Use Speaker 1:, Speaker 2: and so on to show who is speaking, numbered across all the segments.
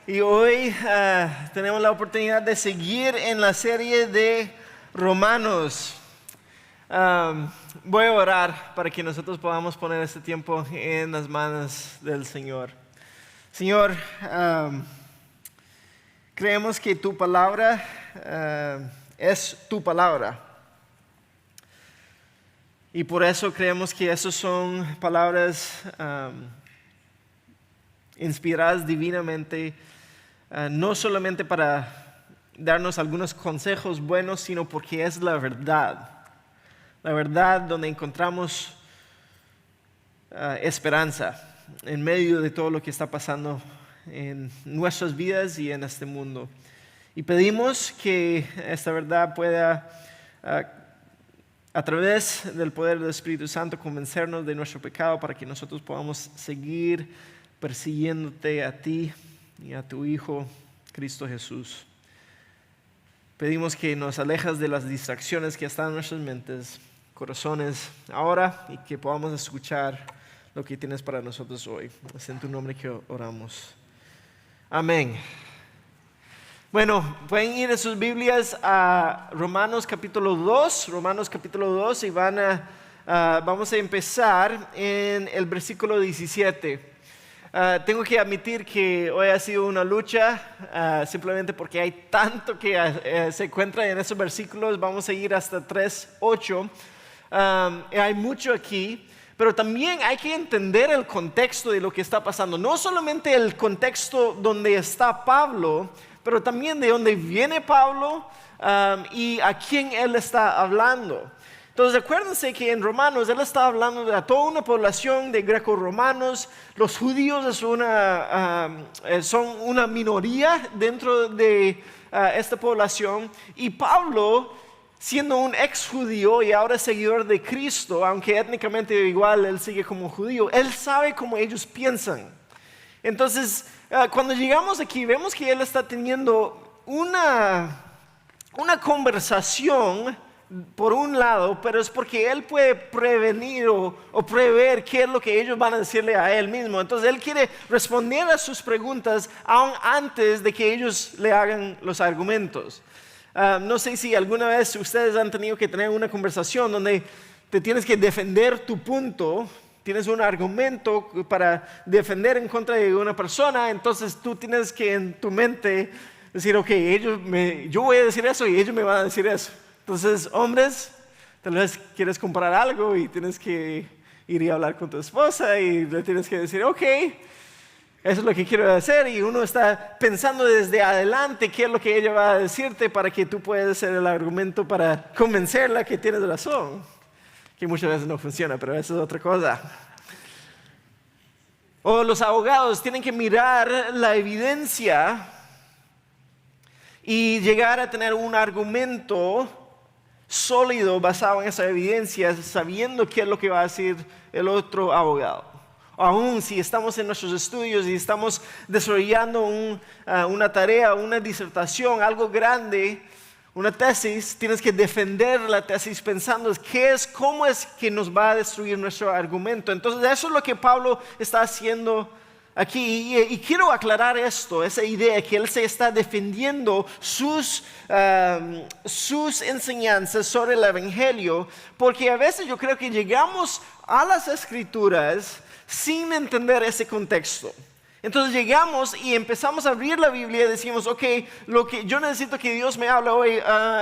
Speaker 1: Y hoy tenemos la oportunidad de seguir en la serie de Romanos. Voy a orar para que nosotros podamos poner este tiempo en las manos del Señor. Señor, creemos que tu palabra es tu palabra. Y por eso creemos que esas son palabras inspiradas divinamente, no solamente para darnos algunos consejos buenos, sino porque es la verdad. La verdad donde encontramos esperanza en medio de todo lo que está pasando en nuestras vidas y en este mundo. Y pedimos que esta verdad pueda, a través del poder del Espíritu Santo, convencernos de nuestro pecado para que nosotros podamos seguir persiguiéndote a ti y a tu Hijo, Cristo Jesús. Pedimos que nos alejas de las distracciones que están en nuestras mentes, corazones, ahora, y que podamos escuchar lo que tienes para nosotros hoy. Es en tu nombre que oramos. Amén. Bueno, pueden ir en sus Biblias a Romanos capítulo 2 y vamos a empezar en el versículo 17. Tengo que admitir que hoy ha sido una lucha, simplemente porque hay tanto que se encuentra en esos versículos. Vamos a ir hasta 3:8. Hay mucho aquí, pero también hay que entender el contexto de lo que está pasando. No solamente el contexto donde está Pablo, pero también de dónde viene Pablo y a quién él está hablando. Entonces acuérdense que en Romanos él está hablando de toda una población de greco-romanos. Los judíos son una minoría dentro de esta población. Y Pablo, siendo un ex judío y ahora seguidor de Cristo, aunque étnicamente igual él sigue como judío, él sabe cómo ellos piensan. Entonces cuando llegamos aquí vemos que él está teniendo una conversación por un lado, pero es porque él puede prevenir o prever qué es lo que ellos van a decirle a él mismo. Entonces él quiere responder a sus preguntas aún antes de que ellos le hagan los argumentos. No sé si alguna vez ustedes han tenido que tener una conversación donde te tienes que defender tu punto. Tienes un argumento para defender en contra de una persona, entonces tú tienes que en tu mente decir, ok, yo voy a decir eso y ellos me van a decir eso. Entonces, hombres, tal vez quieres comprar algo y tienes que ir y hablar con tu esposa y le tienes que decir, ok, eso es lo que quiero hacer, y uno está pensando desde adelante qué es lo que ella va a decirte para que tú puedas hacer el argumento para convencerla que tienes razón, que muchas veces no funciona, pero eso es otra cosa. O los abogados tienen que mirar la evidencia y llegar a tener un argumento sólido basado en esa evidencia, sabiendo qué es lo que va a decir el otro abogado. Aún si estamos en nuestros estudios y estamos desarrollando una tarea, una disertación, algo grande, una tesis, tienes que defender la tesis pensando cómo es que nos va a destruir nuestro argumento. Entonces eso es lo que Pablo está haciendo aquí, y quiero aclarar esa idea que él se está defendiendo sus enseñanzas sobre el Evangelio, porque a veces yo creo que llegamos a las Escrituras sin entender ese contexto. Entonces llegamos y empezamos a abrir la Biblia y decimos, ok, lo que yo necesito que Dios me hable hoy,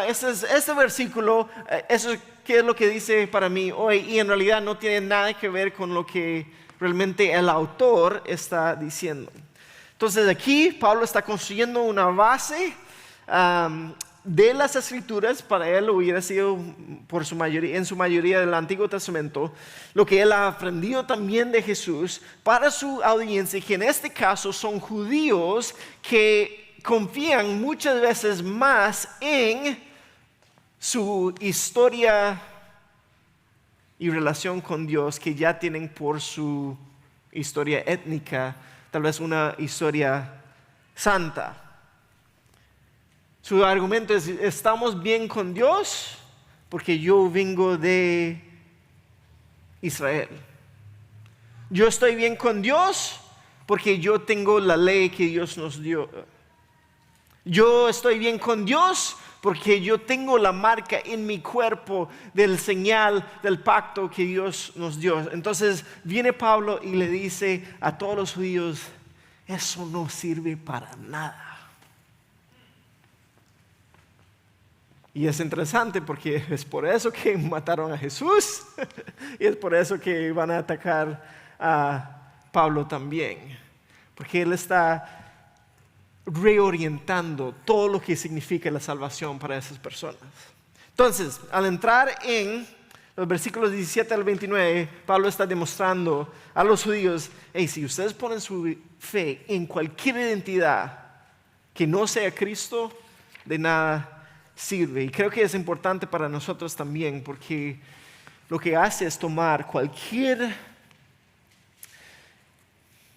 Speaker 1: este versículo, eso es qué es lo que dice para mí hoy, y en realidad no tiene nada que ver con lo que realmente el autor está diciendo. Entonces aquí Pablo está construyendo una base de las Escrituras. Para él hubiera sido en su mayoría del Antiguo Testamento, lo que él ha aprendido también de Jesús para su audiencia, que en este caso son judíos que confían muchas veces más en su historia y relación con Dios que ya tienen por su historia étnica, tal vez una historia santa. Su argumento es, estamos bien con Dios porque yo vengo de Israel. Yo estoy bien con Dios porque yo tengo la ley que Dios nos dio. Yo estoy bien con Dios porque yo tengo la marca en mi cuerpo del señal del pacto que Dios nos dio. Entonces viene Pablo y le dice a todos los judíos, eso no sirve para nada. Y es interesante porque es por eso que mataron a Jesús y es por eso que van a atacar a Pablo también. Porque él está reorientando todo lo que significa la salvación para esas personas. Entonces, al entrar en los versículos 17 al 29, Pablo está demostrando a los judíos, hey, si ustedes ponen su fe en cualquier identidad que no sea Cristo, de nada sirve. Y creo que es importante para nosotros también, porque lo que hace es tomar cualquier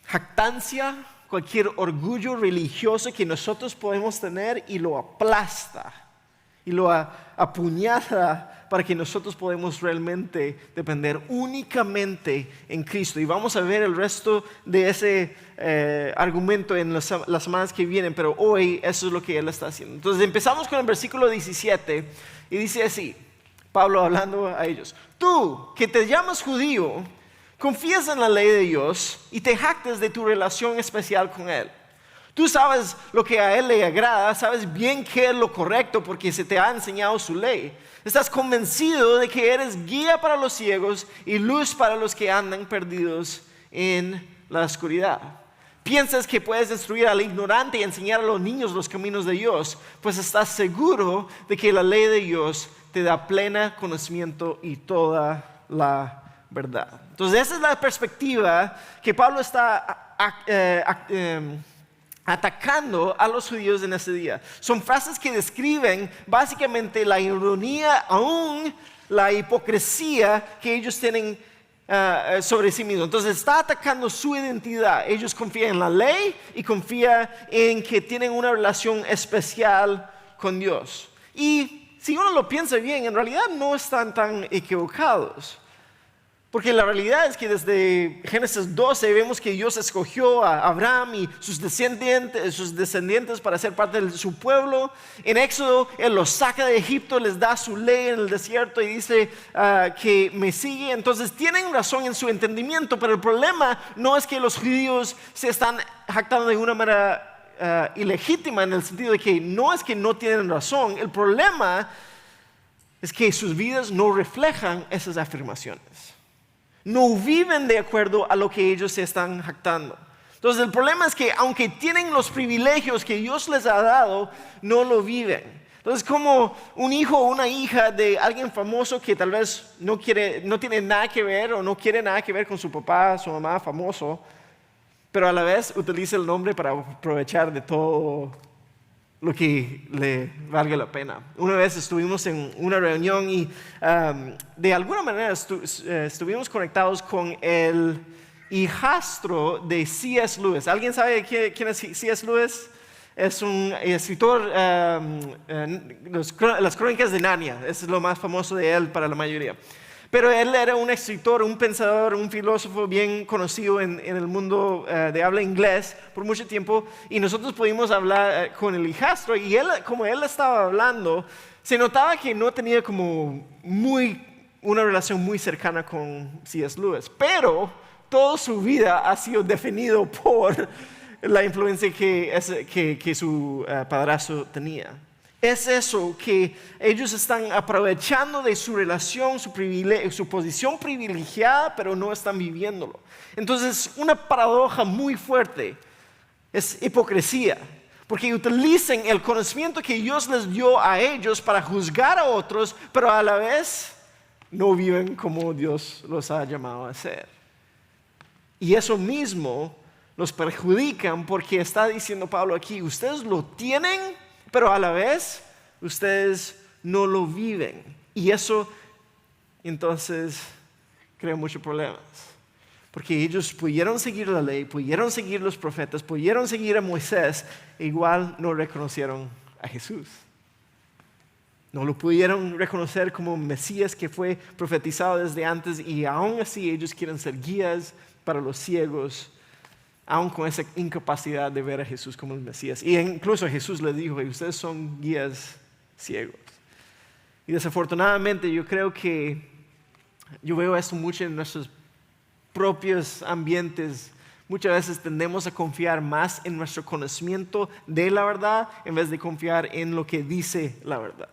Speaker 1: jactancia, cualquier orgullo religioso que nosotros podemos tener y lo aplasta y lo apuñala para que nosotros podamos realmente depender únicamente en Cristo. Y vamos a ver el resto de ese argumento en las semanas que vienen, pero hoy eso es lo que él está haciendo. Entonces empezamos con el versículo 17 y dice así, Pablo hablando a ellos, tú que te llamas judío, confías en la ley de Dios y te jactas de tu relación especial con Él. Tú sabes lo que a Él le agrada, sabes bien qué es lo correcto porque se te ha enseñado su ley. Estás convencido de que eres guía para los ciegos y luz para los que andan perdidos en la oscuridad. Piensas que puedes instruir al ignorante y enseñar a los niños los caminos de Dios, pues estás seguro de que la ley de Dios te da pleno conocimiento y toda la verdad. Entonces esa es la perspectiva que Pablo está atacando a los judíos en ese día. Son frases que describen básicamente la ironía, aún la hipocresía que ellos tienen sobre sí mismos. Entonces está atacando su identidad. Ellos confían en la ley y confían en que tienen una relación especial con Dios. Y si uno lo piensa bien, en realidad no están tan equivocados. Porque la realidad es que desde Génesis 12 vemos que Dios escogió a Abraham y sus descendientes para ser parte de su pueblo. En Éxodo Él los saca de Egipto, les da su ley en el desierto y dice que me sigue. Entonces tienen razón en su entendimiento, pero el problema no es que los judíos se están jactando de una manera ilegítima, en el sentido de que no es que no tienen razón. El problema es que sus vidas no reflejan esas afirmaciones. No viven de acuerdo a lo que ellos se están jactando. Entonces el problema es que aunque tienen los privilegios que Dios les ha dado, no lo viven. Entonces como un hijo o una hija de alguien famoso que tal vez no tiene nada que ver o no quiere nada que ver con su papá, su mamá famoso, pero a la vez utiliza el nombre para aprovechar de todo lo que le valga la pena. Una vez estuvimos en una reunión y de alguna manera estuvimos conectados con el hijastro de C.S. Lewis. ¿Alguien sabe quién es C.S. Lewis? Es un escritor, las Crónicas de Narnia, es lo más famoso de él para la mayoría. Pero él era un escritor, un pensador, un filósofo bien conocido en el mundo de habla inglés por mucho tiempo. Y nosotros pudimos hablar con el hijastro y él, como él estaba hablando, se notaba que no tenía como una relación muy cercana con C.S. Lewis. Pero toda su vida ha sido definido por la influencia que su padrastro tenía. Es eso que ellos están aprovechando de su relación, su posición privilegiada, pero no están viviéndolo. Entonces, una paradoja muy fuerte es hipocresía, porque utilizan el conocimiento que Dios les dio a ellos para juzgar a otros, pero a la vez no viven como Dios los ha llamado a hacer. Y eso mismo los perjudican, porque está diciendo Pablo aquí, ustedes lo tienen, pero a la vez ustedes no lo viven. Y eso entonces crea muchos problemas. Porque ellos pudieron seguir la ley, pudieron seguir los profetas, pudieron seguir a Moisés, e igual no reconocieron a Jesús. No lo pudieron reconocer como Mesías que fue profetizado desde antes, y aún así ellos quieren ser guías para los ciegos aún con esa incapacidad de ver a Jesús como el Mesías. Y incluso Jesús les dijo: ustedes son guías ciegos. Y desafortunadamente yo creo que yo veo esto mucho en nuestros propios ambientes. Muchas veces tendemos a confiar más en nuestro conocimiento de la verdad en vez de confiar en lo que dice la verdad.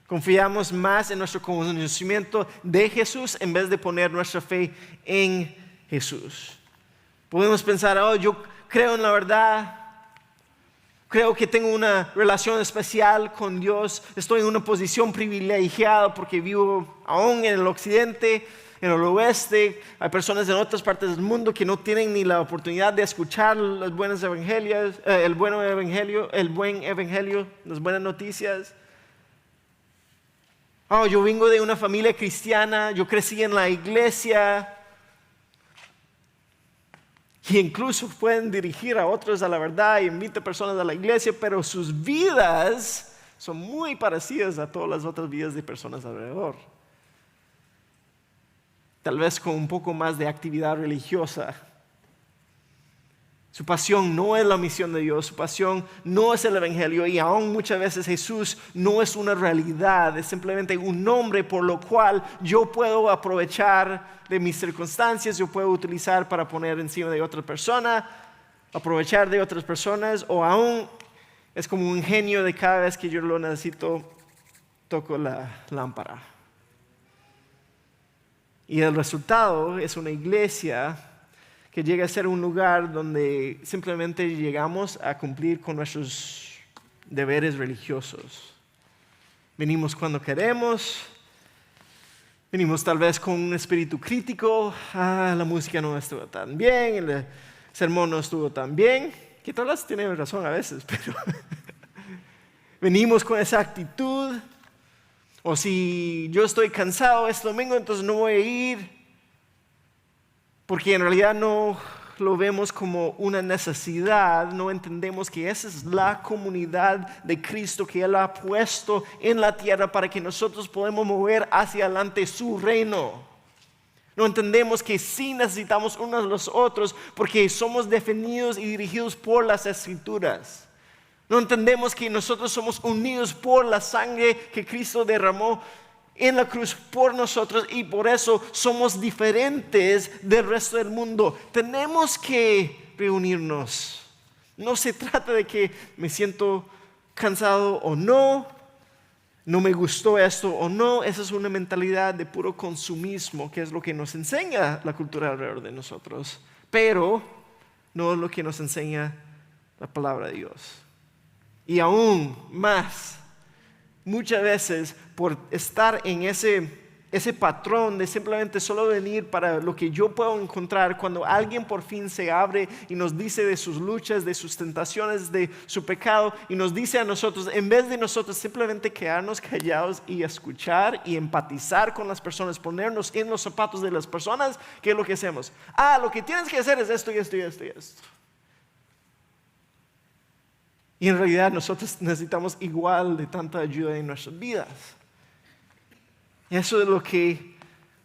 Speaker 1: Confiamos más en nuestro conocimiento de Jesús en vez de poner nuestra fe en Jesús. Podemos pensar: yo creo en la verdad, creo que tengo una relación especial con Dios, estoy en una posición privilegiada porque vivo aún en el occidente, en el oeste. Hay personas en otras partes del mundo que no tienen ni la oportunidad de escuchar los buenos evangelios, el buen evangelio, las buenas noticias. Yo vengo de una familia cristiana, yo crecí en la iglesia. Y incluso pueden dirigir a otros a la verdad y invitan personas a la iglesia, pero sus vidas son muy parecidas a todas las otras vidas de personas alrededor. Tal vez con un poco más de actividad religiosa. Su pasión no es la misión de Dios, su pasión no es el evangelio, y aún muchas veces Jesús no es una realidad, es simplemente un nombre por lo cual yo puedo aprovechar de mis circunstancias, yo puedo utilizar para poner encima de otra persona, aprovechar de otras personas, o aún es como un genio de cada vez que yo lo necesito, toco la lámpara. Y el resultado es una iglesia que llega a ser un lugar donde simplemente llegamos a cumplir con nuestros deberes religiosos. Venimos cuando queremos, venimos tal vez con un espíritu crítico: la música no estuvo tan bien, el sermón no estuvo tan bien, que tal vez tiene razón a veces, pero venimos con esa actitud. O si yo estoy cansado este domingo, entonces no voy a ir, porque en realidad no lo vemos como una necesidad, no entendemos que esa es la comunidad de Cristo que Él ha puesto en la tierra para que nosotros podamos mover hacia adelante su reino. No entendemos que sí necesitamos unos a los otros porque somos definidos y dirigidos por las Escrituras. No entendemos que nosotros somos unidos por la sangre que Cristo derramó en la cruz por nosotros, y por eso somos diferentes del resto del mundo. Tenemos que reunirnos. No se trata de que me siento cansado o no me gustó esto o no. Esa es una mentalidad de puro consumismo, que es lo que nos enseña la cultura alrededor de nosotros, pero no es lo que nos enseña la palabra de Dios. Y aún más, muchas veces por estar en ese patrón de simplemente solo venir para lo que yo puedo encontrar, cuando alguien por fin se abre y nos dice de sus luchas, de sus tentaciones, de su pecado, y nos dice a nosotros, en vez de nosotros simplemente quedarnos callados y escuchar y empatizar con las personas, ponernos en los zapatos de las personas, ¿qué es lo que hacemos? Lo que tienes que hacer es esto y esto y esto y esto. Y en realidad nosotros necesitamos igual de tanta ayuda en nuestras vidas. Eso es lo que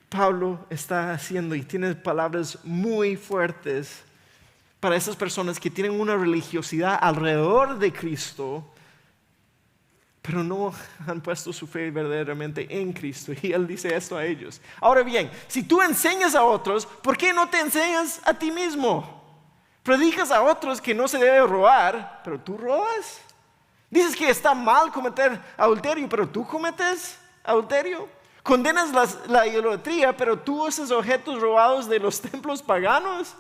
Speaker 1: Pablo está haciendo, y tiene palabras muy fuertes para esas personas que tienen una religiosidad alrededor de Cristo, pero no han puesto su fe verdaderamente en Cristo. Y Él dice esto a ellos: ahora bien, si tú enseñas a otros, ¿por qué no te enseñas a ti mismo? Predicas a otros que no se debe robar, pero tú robas. Dices que está mal cometer adulterio, pero tú cometes adulterio. Condenas la idolatría, pero tú usas objetos robados de los templos paganos.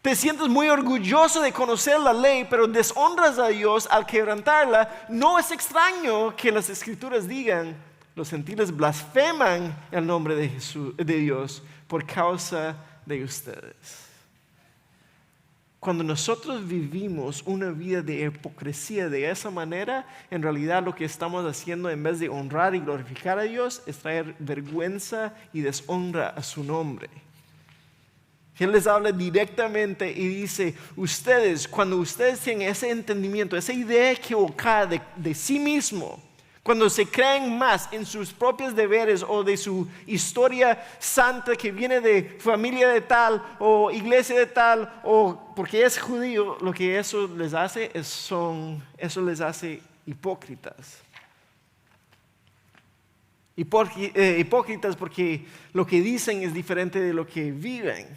Speaker 1: Te sientes muy orgulloso de conocer la ley, pero deshonras a Dios al quebrantarla. No es extraño que las Escrituras digan: los gentiles blasfeman el nombre de Dios por causa de ustedes. Cuando nosotros vivimos una vida de hipocresía de esa manera, en realidad lo que estamos haciendo, en vez de honrar y glorificar a Dios, es traer vergüenza y deshonra a su nombre. Él les habla directamente y dice: cuando ustedes tienen ese entendimiento, esa idea equivocada de sí mismo, Cuando se creen más en sus propios deberes o de su historia santa que viene de familia de tal o iglesia de tal o porque es judío, lo que eso les hace eso les hace hipócritas. Hipócritas porque lo que dicen es diferente de lo que viven.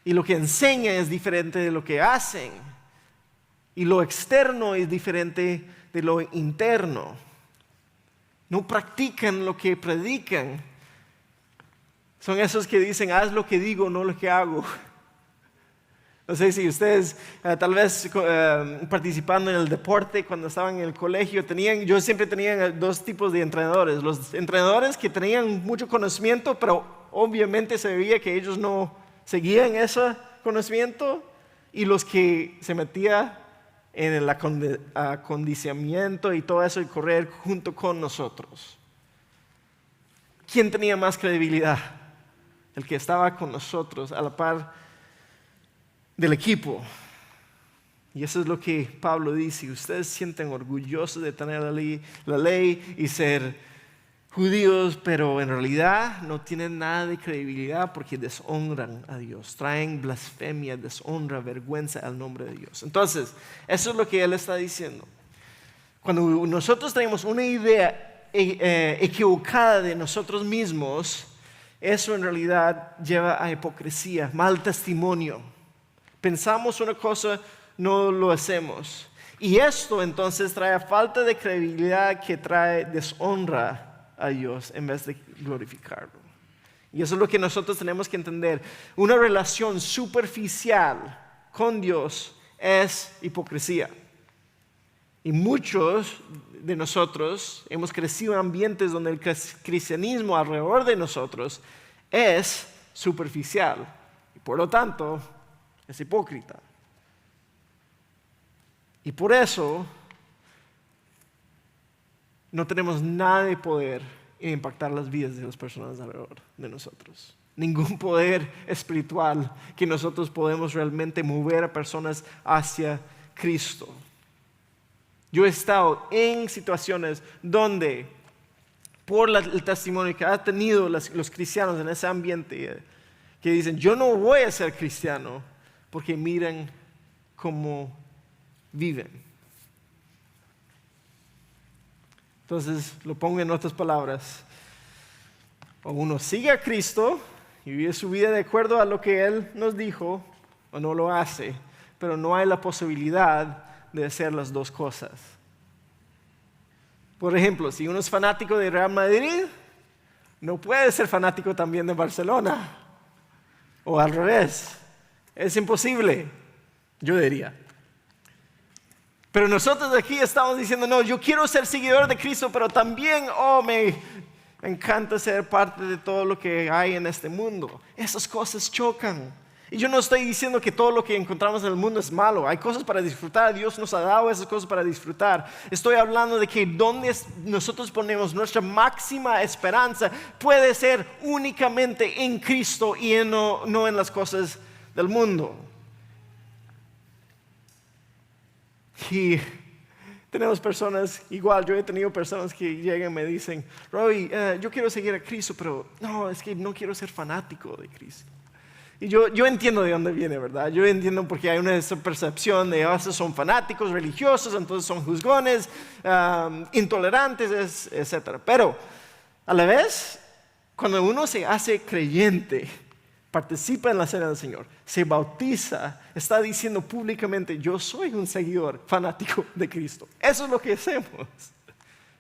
Speaker 1: Y lo que enseñan es diferente de lo que hacen. Y lo externo es diferente de lo interno. No practican lo que predican. Son esos que dicen, haz lo que digo, no lo que hago. No sé si ustedes tal vez participando en el deporte cuando estaban en el colegio yo siempre tenía dos tipos de entrenadores. Los entrenadores que tenían mucho conocimiento, pero obviamente se veía que ellos no seguían ese conocimiento, y los que se metían en el acondicionamiento y todo eso y correr junto con nosotros. ¿Quién tenía más credibilidad? El que estaba con nosotros a la par del equipo. Y eso es lo que Pablo dice. Ustedes se sienten orgullosos de tener la ley y ser judíos, pero en realidad no tienen nada de credibilidad porque deshonran a Dios, traen blasfemia, deshonra, vergüenza al nombre de Dios. Entonces, eso es lo que él está diciendo. Cuando nosotros tenemos una idea equivocada de nosotros mismos, eso en realidad lleva a hipocresía, mal testimonio. Pensamos una cosa, no lo hacemos. Y esto entonces trae falta de credibilidad que trae deshonra a Dios en vez de glorificarlo. Y eso es lo que nosotros tenemos que entender. Una relación superficial con Dios es hipocresía. Y muchos de nosotros hemos crecido en ambientes donde el cristianismo alrededor de nosotros es superficial. Y por lo tanto, es hipócrita. Y por eso no tenemos nada de poder en impactar las vidas de las personas alrededor de nosotros. Ningún poder espiritual que nosotros podemos realmente mover a personas hacia Cristo. Yo he estado en situaciones donde, por el testimonio que han tenido los cristianos en ese ambiente, que dicen, yo no voy a ser cristiano porque miren cómo viven. Entonces, lo pongo en otras palabras. O uno sigue a Cristo y vive su vida de acuerdo a lo que Él nos dijo, o no lo hace, pero no hay la posibilidad de hacer las dos cosas. Por ejemplo, si uno es fanático de Real Madrid, no puede ser fanático también de Barcelona. O al revés. Es imposible, yo diría. Pero nosotros aquí estamos diciendo, no, yo quiero ser seguidor de Cristo, pero también, me encanta ser parte de todo lo que hay en este mundo. Esas cosas chocan. Y yo no estoy diciendo que todo lo que encontramos en el mundo es malo. Hay cosas para disfrutar. Dios nos ha dado esas cosas para disfrutar. Estoy hablando de que donde nosotros ponemos nuestra máxima esperanza puede ser únicamente en Cristo y no en las cosas del mundo. Y tenemos personas, igual yo he tenido personas que llegan y me dicen, Robbie, yo quiero seguir a Cristo, pero no, es que no quiero ser fanático de Cristo. Y yo entiendo de dónde viene, ¿verdad? Yo entiendo porque hay una percepción de estos son fanáticos religiosos, entonces son juzgones, intolerantes, etc. Pero a la vez, cuando uno se hace creyente, participa en la cena del Señor, se bautiza, está diciendo públicamente, yo soy un seguidor fanático de Cristo. Eso es lo que hacemos.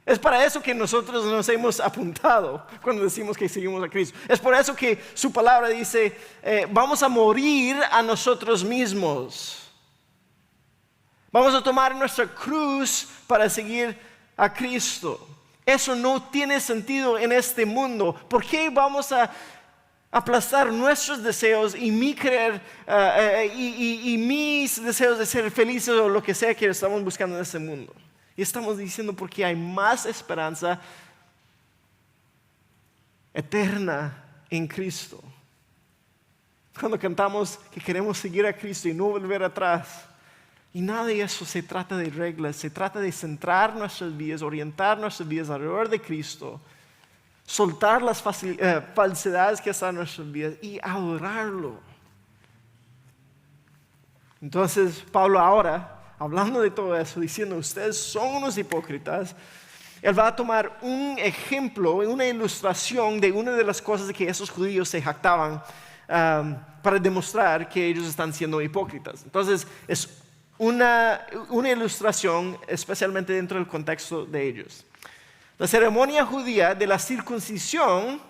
Speaker 1: Es para eso que nosotros nos hemos apuntado cuando decimos que seguimos a Cristo. Es por eso que su palabra dice, vamos a morir a nosotros mismos. Vamos a tomar nuestra cruz para seguir a Cristo. Eso no tiene sentido en este mundo. ¿Por qué vamos a aplastar nuestros deseos y mi querer y mis deseos de ser felices o lo que sea que estamos buscando en este mundo? Y estamos diciendo porque hay más esperanza eterna en Cristo. Cuando cantamos que queremos seguir a Cristo y no volver atrás, Y nada de eso se trata de reglas, se trata de centrar nuestras vidas, orientar nuestras vidas alrededor de Cristo, soltar las falsedades que están en nuestras vidas y adorarlo. Entonces Pablo ahora, hablando de todo eso, diciendo ustedes son unos hipócritas, él va a tomar un ejemplo, una ilustración de una de las cosas de que esos judíos se jactaban para demostrar que ellos están siendo hipócritas. Entonces es una ilustración especialmente dentro del contexto de ellos. La ceremonia judía de la circuncisión,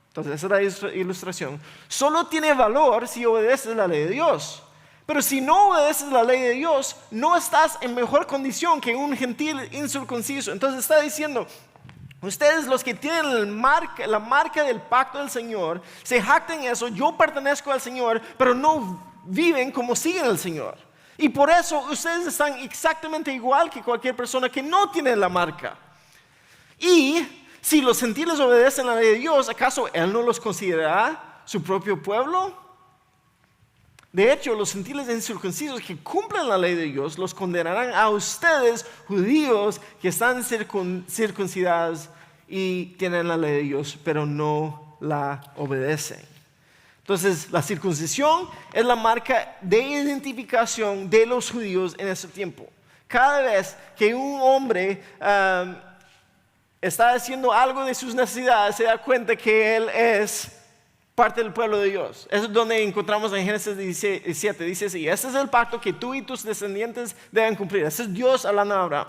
Speaker 1: entonces esa es la ilustración, solo tiene valor si obedeces la ley de Dios. Pero si no obedeces la ley de Dios, no estás en mejor condición que un gentil incircunciso. Entonces está diciendo, ustedes los que tienen la marca del pacto del Señor, se jactan eso, yo pertenezco al Señor, pero no viven como siguen al Señor. Y por eso ustedes están exactamente igual que cualquier persona que no tiene la marca. Y si los gentiles obedecen la ley de Dios, ¿acaso Él no los considerará su propio pueblo? De hecho, los gentiles incircuncisos que cumplen la ley de Dios los condenarán a ustedes, judíos, que están circuncidados y tienen la ley de Dios, pero no la obedecen. Entonces, la circuncisión es la marca de identificación de los judíos en ese tiempo. Cada vez que un hombre está haciendo algo de sus necesidades, se da cuenta que él es parte del pueblo de Dios. Eso es donde encontramos en Génesis 17. Dice así: este es el pacto que tú y tus descendientes deben cumplir. Ese es Dios hablando a Abraham.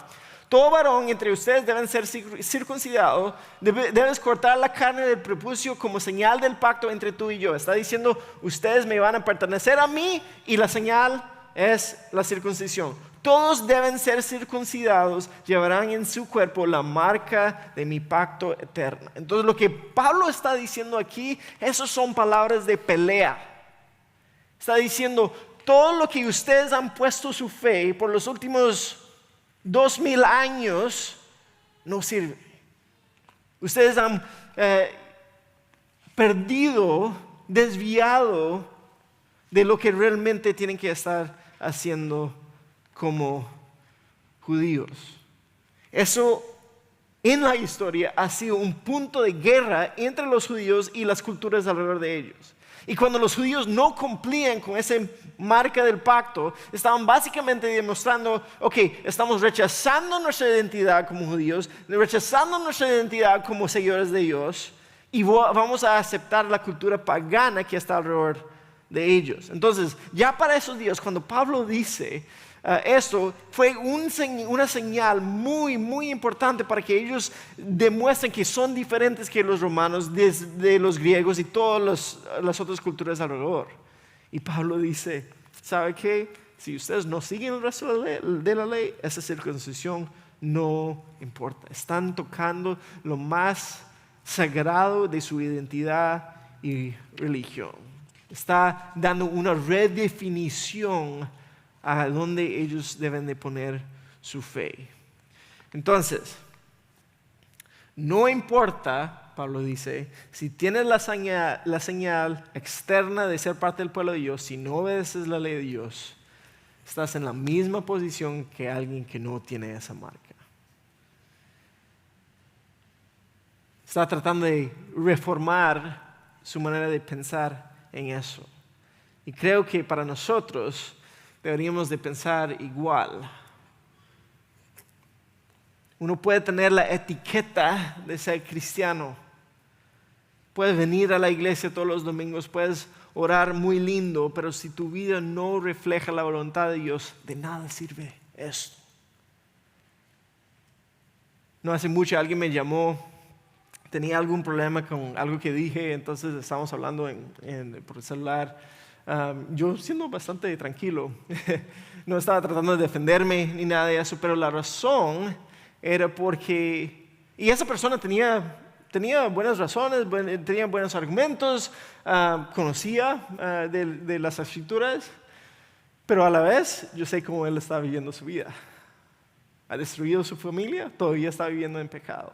Speaker 1: Todo varón entre ustedes deben ser circuncidado. Debes cortar la carne del prepucio como señal del pacto entre tú y yo. Está diciendo, ustedes me van a pertenecer a mí y la señal es la circuncisión. Todos deben ser circuncidados, llevarán en su cuerpo la marca de mi pacto eterno. Entonces lo que Pablo está diciendo aquí, esas son palabras de pelea. Está diciendo, todo lo que ustedes han puesto su fe por los últimos 2000 años no sirve. Ustedes han perdido, desviado de lo que realmente tienen que estar haciendo como judíos. Eso en la historia ha sido un punto de guerra entre los judíos y las culturas alrededor de ellos. Y cuando los judíos no cumplían con esa marca del pacto, estaban básicamente demostrando, ok, estamos rechazando nuestra identidad como judíos, rechazando nuestra identidad como seguidores de Dios, y vamos a aceptar la cultura pagana que está alrededor de ellos. Entonces, ya para esos días, cuando Pablo dice esto, fue una señal muy, muy importante para que ellos demuestren que son diferentes que los romanos, de los griegos y todas las otras culturas alrededor. Y Pablo dice, ¿sabe qué? Si ustedes no siguen el resto de la ley, esa circuncisión no importa. Están tocando lo más sagrado de su identidad y religión. Está dando una redefinición a donde ellos deben de poner su fe. Entonces, no importa, Pablo dice, si tienes la señal externa de ser parte del pueblo de Dios, si no obedeces la ley de Dios, estás en la misma posición que alguien que no tiene esa marca. Está tratando de reformar su manera de pensar en eso. Y creo que para nosotros deberíamos de pensar igual. Uno puede tener la etiqueta de ser cristiano. Puedes venir a la iglesia todos los domingos, puedes orar muy lindo, pero si tu vida no refleja la voluntad de Dios, de nada sirve esto. No hace mucho alguien me llamó, tenía algún problema con algo que dije, entonces estábamos hablando por el celular. Yo siendo bastante tranquilo, no estaba tratando de defenderme ni nada de eso, pero la razón era porque, y esa persona tenía buenas razones, tenía buenos argumentos, conocía de las escrituras, pero a la vez yo sé cómo él estaba viviendo su vida. Ha destruido su familia, todavía está viviendo en pecado.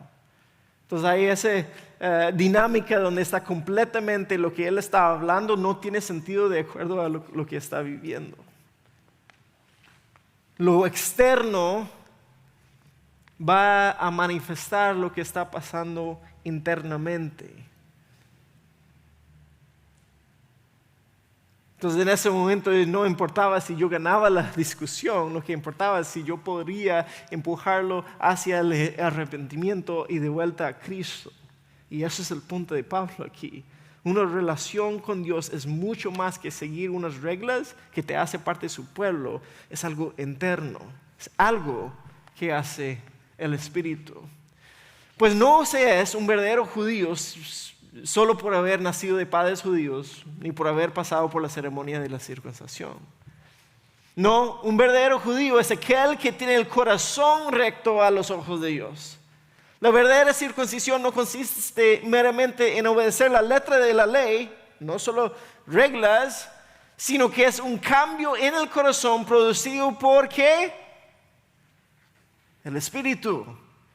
Speaker 1: Entonces hay esa dinámica donde está completamente lo que él está hablando no tiene sentido de acuerdo a lo que está viviendo. Lo externo va a manifestar lo que está pasando internamente. Entonces en ese momento no importaba si yo ganaba la discusión, lo que importaba es si yo podría empujarlo hacia el arrepentimiento y de vuelta a Cristo. Y ese es el punto de Pablo aquí. Una relación con Dios es mucho más que seguir unas reglas que te hace parte de su pueblo. Es algo interno, es algo que hace el Espíritu. Pues no se es un verdadero judío solo por haber nacido de padres judíos, ni por haber pasado por la ceremonia de la circuncisión. No, un verdadero judío es aquel que tiene el corazón recto a los ojos de Dios. La verdadera circuncisión no consiste meramente en obedecer la letra de la ley, no solo reglas, sino que es un cambio en el corazón producido por ¿qué? El Espíritu.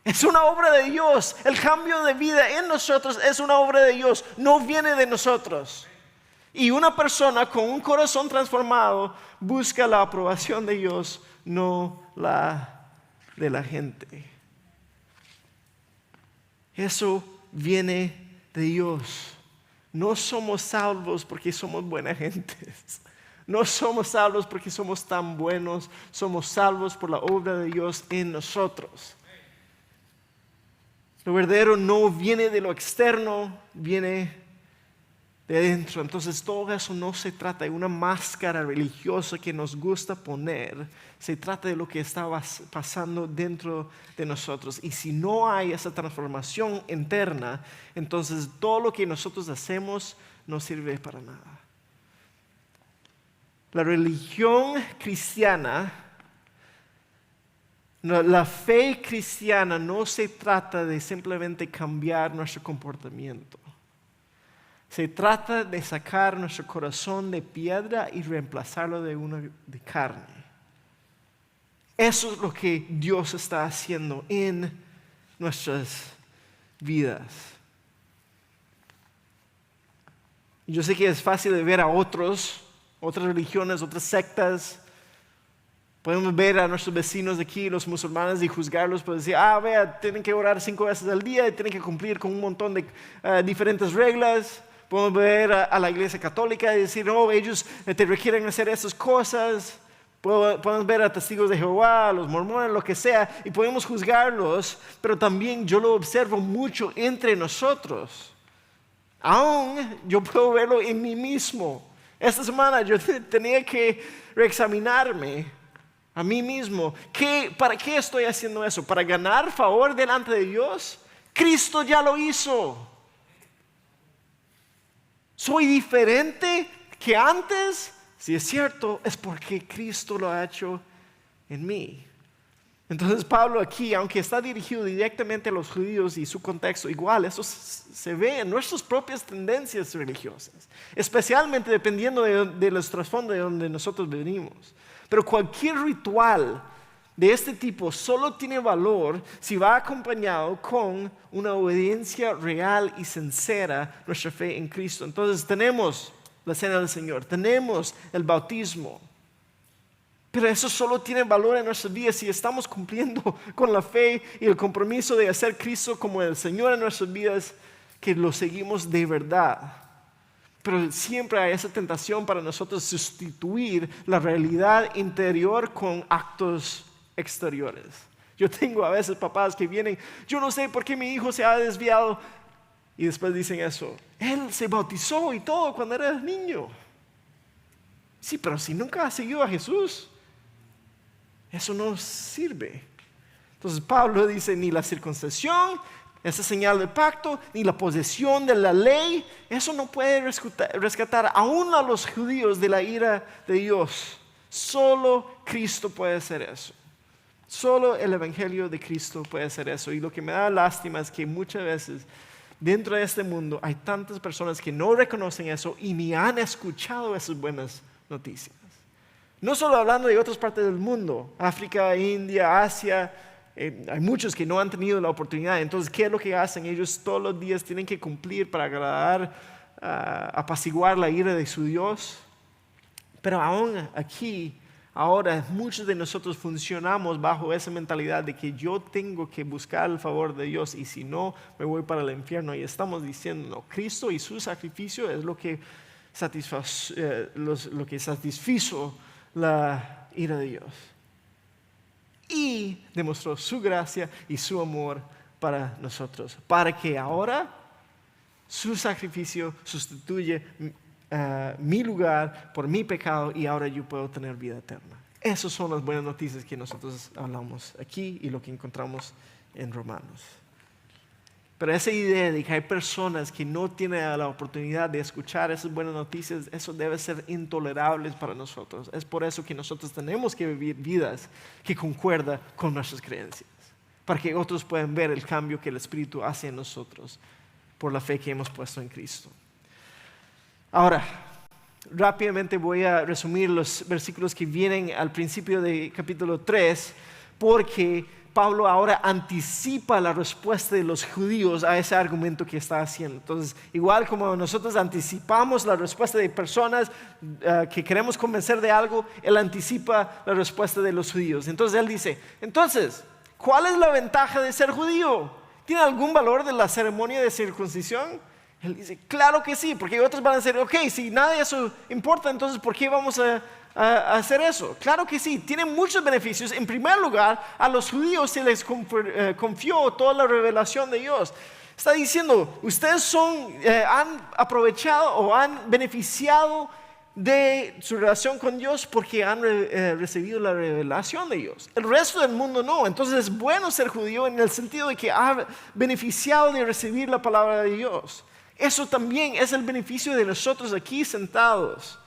Speaker 1: Es una obra de Dios. El cambio de vida en nosotros es una obra de Dios. No viene de nosotros. Y una persona con un corazón transformado busca la aprobación de Dios, no la de la gente. Eso viene de Dios. No somos salvos porque somos buena gente. No somos salvos porque somos tan buenos. Somos salvos por la obra de Dios en nosotros. Lo verdadero no viene de lo externo, viene de adentro. Entonces todo eso no se trata de una máscara religiosa que nos gusta poner. Se trata de lo que está pasando dentro de nosotros. Y si no hay esa transformación interna, entonces todo lo que nosotros hacemos no sirve para nada. La religión cristiana, la fe cristiana no se trata de simplemente cambiar nuestro comportamiento. Se trata de sacar nuestro corazón de piedra y reemplazarlo de uno de carne. Eso es lo que Dios está haciendo en nuestras vidas. Yo sé que es fácil de ver a otras religiones, otras sectas. Podemos ver a nuestros vecinos de aquí, los musulmanes, y juzgarlos por decir, vea, tienen que orar 5 veces al día y tienen que cumplir con un montón de diferentes reglas. Podemos ver a la iglesia católica y decir, no, ellos te requieren hacer esas cosas. Podemos ver a testigos de Jehová, a los mormones, lo que sea, y podemos juzgarlos, pero también yo lo observo mucho entre nosotros. Aún yo puedo verlo en mí mismo. Esta semana yo tenía que reexaminarme a mí mismo. ¿Para qué estoy haciendo eso? ¿Para ganar favor delante de Dios? Cristo ya lo hizo. ¿Soy diferente que antes? Si es cierto, es porque Cristo lo ha hecho en mí. Entonces Pablo aquí, aunque está dirigido directamente a los judíos y su contexto igual, eso se ve en nuestras propias tendencias religiosas, especialmente dependiendo de los trasfondos de donde nosotros venimos. Pero cualquier ritual de este tipo solo tiene valor si va acompañado con una obediencia real y sincera, nuestra fe en Cristo. Entonces tenemos la cena del Señor, tenemos el bautismo, pero eso solo tiene valor en nuestras vidas si estamos cumpliendo con la fe y el compromiso de hacer Cristo como el Señor en nuestras vidas, que lo seguimos de verdad. Pero siempre hay esa tentación para nosotros sustituir la realidad interior con actos exteriores. Yo tengo a veces papás que vienen, yo no sé por qué mi hijo se ha desviado, y después dicen eso, él se bautizó y todo cuando era niño. Sí, pero si nunca ha seguido a Jesús, eso no sirve. Entonces Pablo dice, ni la circuncisión, esa señal del pacto, ni la posesión de la ley, eso no puede rescatar aún a los judíos de la ira de Dios. Solo Cristo puede hacer eso. Solo el evangelio de Cristo puede hacer eso. Y lo que me da lástima es que muchas veces dentro de este mundo hay tantas personas que no reconocen eso y ni han escuchado esas buenas noticias. No solo hablando de otras partes del mundo, África, India, Asia. Hay muchos que no han tenido la oportunidad. Entonces, ¿qué es lo que hacen? Ellos todos los días tienen que cumplir para agradar, apaciguar la ira de su Dios. Pero aún aquí Ahora muchos de nosotros funcionamos bajo esa mentalidad de que yo tengo que buscar el favor de Dios y si no me voy para el infierno. Y estamos diciendo, no, Cristo y su sacrificio es lo que satisfizo la ira de Dios. Y demostró su gracia y su amor para nosotros, para que ahora su sacrificio sustituye mi lugar por mi pecado y ahora yo puedo tener vida eterna. Esas son las buenas noticias que nosotros hablamos aquí y lo que encontramos en Romanos. Pero esa idea de que hay personas que no tienen la oportunidad de escuchar esas buenas noticias, eso debe ser intolerable para nosotros. Es por eso que nosotros tenemos que vivir vidas que concuerdan con nuestras creencias, para que otros puedan ver el cambio que el Espíritu hace en nosotros por la fe que hemos puesto en Cristo. Ahora, rápidamente voy a resumir los versículos que vienen al principio de capítulo 3, porque Pablo ahora anticipa la respuesta de los judíos a ese argumento que está haciendo. Entonces, igual como nosotros anticipamos la respuesta de personas que queremos convencer de algo, él anticipa la respuesta de los judíos. Entonces él dice, entonces, ¿cuál es la ventaja de ser judío? ¿Tiene algún valor de la ceremonia de circuncisión? Él dice, claro que sí, porque otros van a decir, ok, si nada de eso importa, entonces ¿por qué vamos a hacer eso? Claro que sí, tiene muchos beneficios. En primer lugar, a los judíos se les confió toda la revelación de Dios. Está diciendo, ustedes han aprovechado o han beneficiado de su relación con Dios porque han recibido la revelación de Dios. El resto del mundo no. Entonces es bueno ser judío en el sentido de que ha beneficiado de recibir la palabra de Dios. Eso también es el beneficio de nosotros aquí sentados.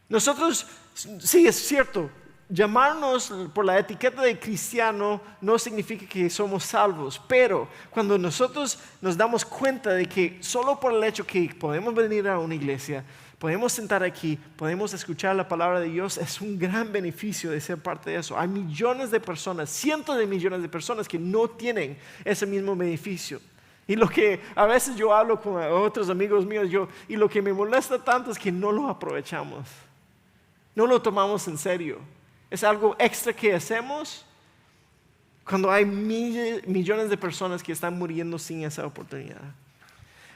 Speaker 1: Nosotros, sí es cierto, llamarnos por la etiqueta de cristiano no significa que somos salvos, pero cuando nosotros nos damos cuenta de que solo por el hecho que podemos venir a una iglesia, podemos sentar aquí, podemos escuchar la palabra de Dios, es un gran beneficio de ser parte de eso. Hay millones de personas, cientos de millones de personas que no tienen ese mismo beneficio. Y lo que a veces yo hablo con otros amigos míos, y lo que me molesta tanto es que no lo aprovechamos. No lo tomamos en serio. Es algo extra que hacemos cuando hay millones de personas que están muriendo sin esa oportunidad.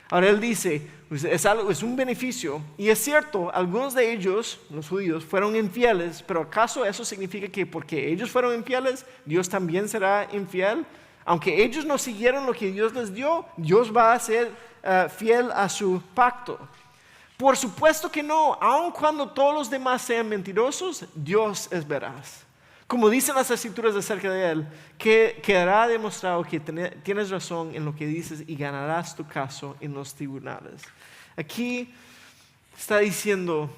Speaker 1: Ahora él dice, es un beneficio. Y es cierto, algunos de ellos, los judíos, fueron infieles. Pero ¿acaso eso significa que porque ellos fueron infieles, Dios también será infiel? Aunque ellos no siguieron lo que Dios les dio, Dios va a ser fiel a su pacto. Por supuesto que no, aun cuando todos los demás sean mentirosos, Dios es veraz. Como dicen las escrituras acerca de él, que quedará demostrado que tienes razón en lo que dices y ganarás tu caso en los tribunales. Aquí está diciendo,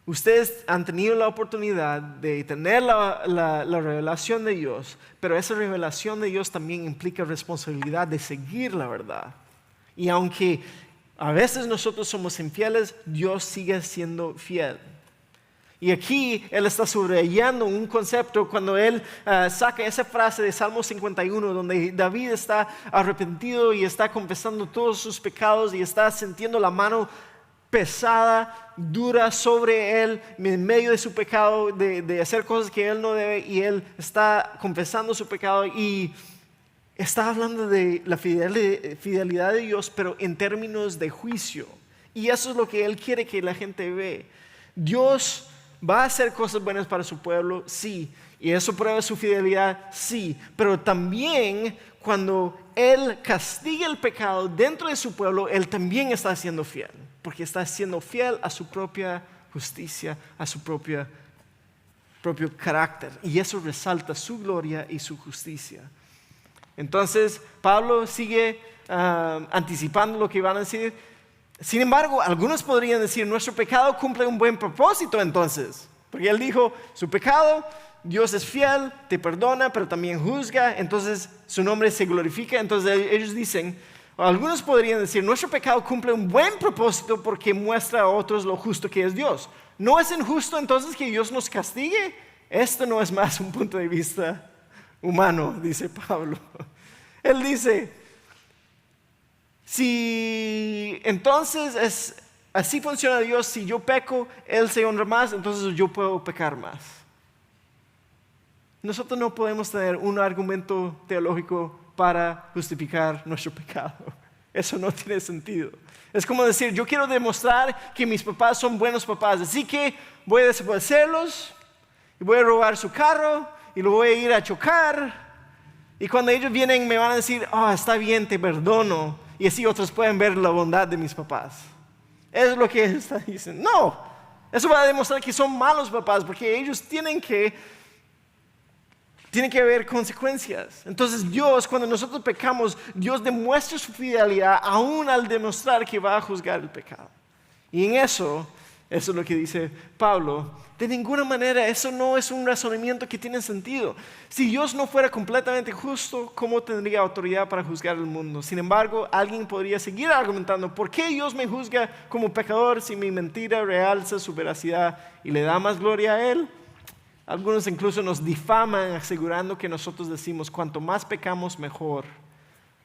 Speaker 1: ustedes han tenido la oportunidad de tener la revelación de Dios, pero esa revelación de Dios también implica responsabilidad de seguir la verdad. Y aunque a veces nosotros somos infieles, Dios sigue siendo fiel. Y aquí él está subrayando un concepto cuando él saca esa frase de Salmo 51 donde David está arrepentido y está confesando todos sus pecados y está sintiendo la mano pesada, dura sobre él en medio de su pecado, de hacer cosas que él no debe, y él está confesando su pecado y está hablando de la fidelidad de Dios, pero en términos de juicio. Y eso es lo que él quiere que la gente ve. Dios va a hacer cosas buenas para su pueblo, sí, y eso prueba su fidelidad, sí, pero también cuando él castiga el pecado dentro de su pueblo, él también está siendo fiel, porque está siendo fiel a su propia justicia, a su propio carácter, y eso resalta su gloria y su justicia. Entonces Pablo sigue anticipando lo que van a decir. Sin embargo, algunos podrían decir, nuestro pecado cumple un buen propósito entonces, porque él dijo, su pecado, Dios es fiel, te perdona, pero también juzga, entonces su nombre se glorifica. Entonces ellos dicen, algunos podrían decir, nuestro pecado cumple un buen propósito porque muestra a otros lo justo que es Dios. ¿No es injusto entonces que Dios nos castigue? Esto no es más un punto de vista humano, dice Pablo. Él dice, si entonces así funciona Dios. Si yo peco, Él se honra más, entonces yo puedo pecar más. Nosotros no podemos tener un argumento teológico para justificar nuestro pecado. Eso no tiene sentido. Es como decir, yo quiero demostrar que mis papás son buenos papás, así que voy a desobedecerlos y voy a robar su carro y lo voy a ir a chocar. Y cuando ellos vienen me van a decir, está bien, te perdono. Y así otros pueden ver la bondad de mis papás. Eso es lo que él está diciendo. No, eso va a demostrar que son malos papás, porque ellos tienen que haber consecuencias. Entonces Dios, cuando nosotros pecamos, Dios demuestra su fidelidad aún al demostrar que va a juzgar el pecado. Y en eso es lo que dice Pablo. De ninguna manera, eso no es un razonamiento que tiene sentido. Si Dios no fuera completamente justo, ¿cómo tendría autoridad para juzgar el mundo? Sin embargo, alguien podría seguir argumentando, ¿por qué Dios me juzga como pecador si mi mentira realza su veracidad y le da más gloria a Él? Algunos incluso nos difaman asegurando que nosotros decimos, cuanto más pecamos, mejor.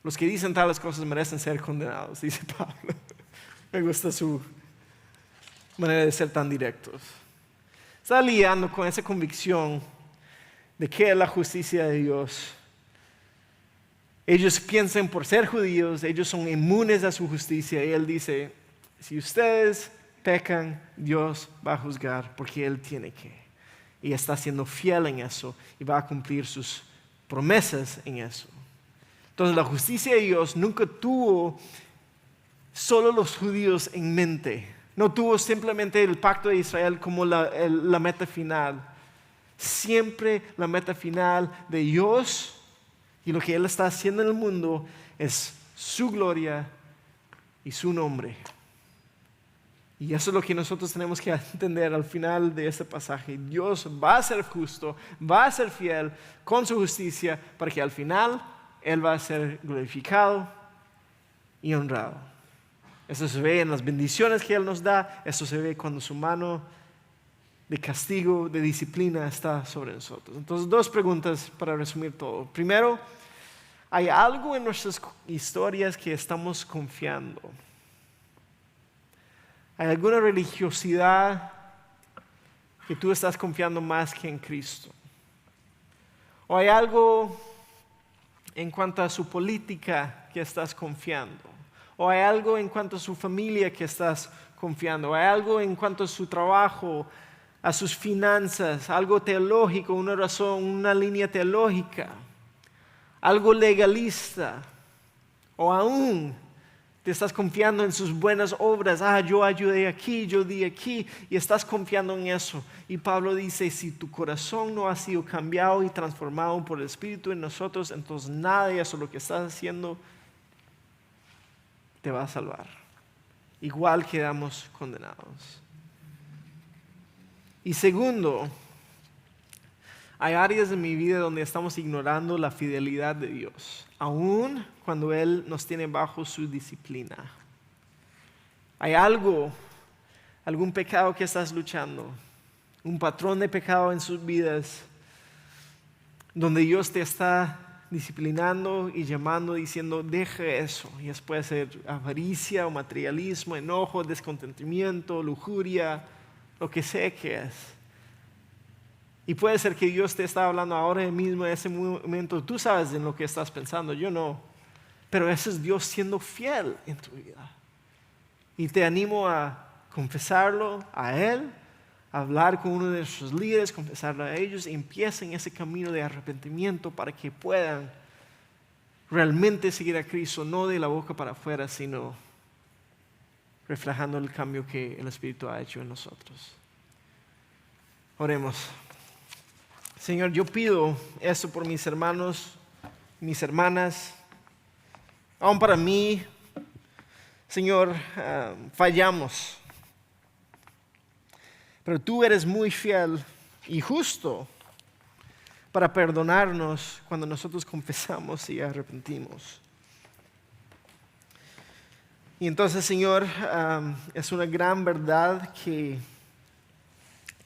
Speaker 1: Los que dicen tales cosas merecen ser condenados, dice Pablo. Me gusta su manera de ser tan directos. Está lidiando con esa convicción de que es la justicia de Dios. Ellos piensan por ser judíos, ellos son inmunes a su justicia. Y él dice, si ustedes pecan, Dios va a juzgar porque Él tiene que. Y está siendo fiel en eso y va a cumplir sus promesas en eso. Entonces la justicia de Dios nunca tuvo solo los judíos en mente. No tuvo simplemente el pacto de Israel como la meta final. Siempre la meta final de Dios y lo que Él está haciendo en el mundo es su gloria y su nombre. Y eso es lo que nosotros tenemos que entender al final de este pasaje. Dios va a ser justo, va a ser fiel con su justicia para que al final Él va a ser glorificado y honrado. Eso se ve en las bendiciones que Él nos da, eso se ve cuando su mano de castigo, de disciplina está sobre nosotros. Entonces, dos preguntas para resumir todo. Primero, ¿hay algo en nuestras historias que estamos confiando? ¿Hay alguna religiosidad que tú estás confiando más que en Cristo? ¿O hay algo en cuanto a su política que estás confiando? ¿O hay algo en cuanto a su familia que estás confiando? ¿O hay algo en cuanto a su trabajo, a sus finanzas, algo teológico, una razón, una línea teológica, algo legalista? ¿O aún te estás confiando en sus buenas obras? Yo ayudé aquí, yo di aquí, y estás confiando en eso. Y Pablo dice, si tu corazón no ha sido cambiado y transformado por el Espíritu en nosotros, entonces nada de eso, lo que estás haciendo, te va a salvar. Igual quedamos condenados. Y segundo, hay áreas de mi vida donde estamos ignorando la fidelidad de Dios, aun cuando Él nos tiene bajo su disciplina. Hay algún pecado que estás luchando, un patrón de pecado en sus vidas, donde Dios te está disciplinando y llamando, diciendo, deja eso. Y eso puede ser avaricia o materialismo, enojo, descontentamiento, lujuria, lo que sea que es. Y puede ser que Dios te está hablando ahora mismo, en ese momento. Tú sabes en lo que estás pensando, yo no. Pero ese es Dios siendo fiel en tu vida. Y te animo a confesarlo a Él, a hablar con uno de nuestros líderes, confesarlo a ellos, y empiecen ese camino de arrepentimiento para que puedan realmente seguir a Cristo, no de la boca para afuera, sino reflejando el cambio que el Espíritu ha hecho en nosotros. Oremos. Señor, yo pido esto por mis hermanos, mis hermanas, aún para mí. Señor, fallamos, pero tú eres muy fiel y justo para perdonarnos cuando nosotros confesamos y arrepentimos. Y entonces, Señor, es una gran verdad que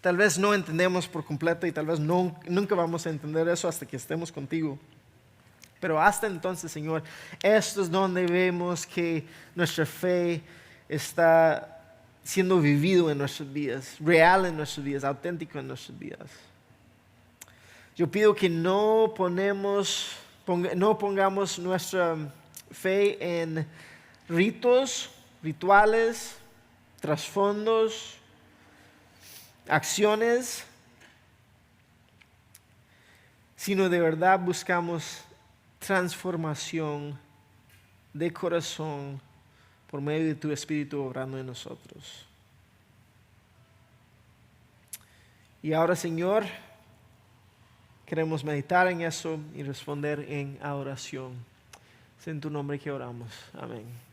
Speaker 1: tal vez no entendemos por completo y tal vez nunca vamos a entender eso hasta que estemos contigo. Pero hasta entonces, Señor, esto es donde vemos que nuestra fe está siendo vivido en nuestras vidas, real en nuestras vidas, auténtico en nuestras vidas. Yo pido que no pongamos nuestra fe en ritos, rituales, trasfondos, acciones, sino de verdad buscamos transformación de corazón por medio de tu Espíritu obrando en nosotros. Y ahora, Señor, queremos meditar en eso y responder en adoración. Es en tu nombre que oramos. Amén.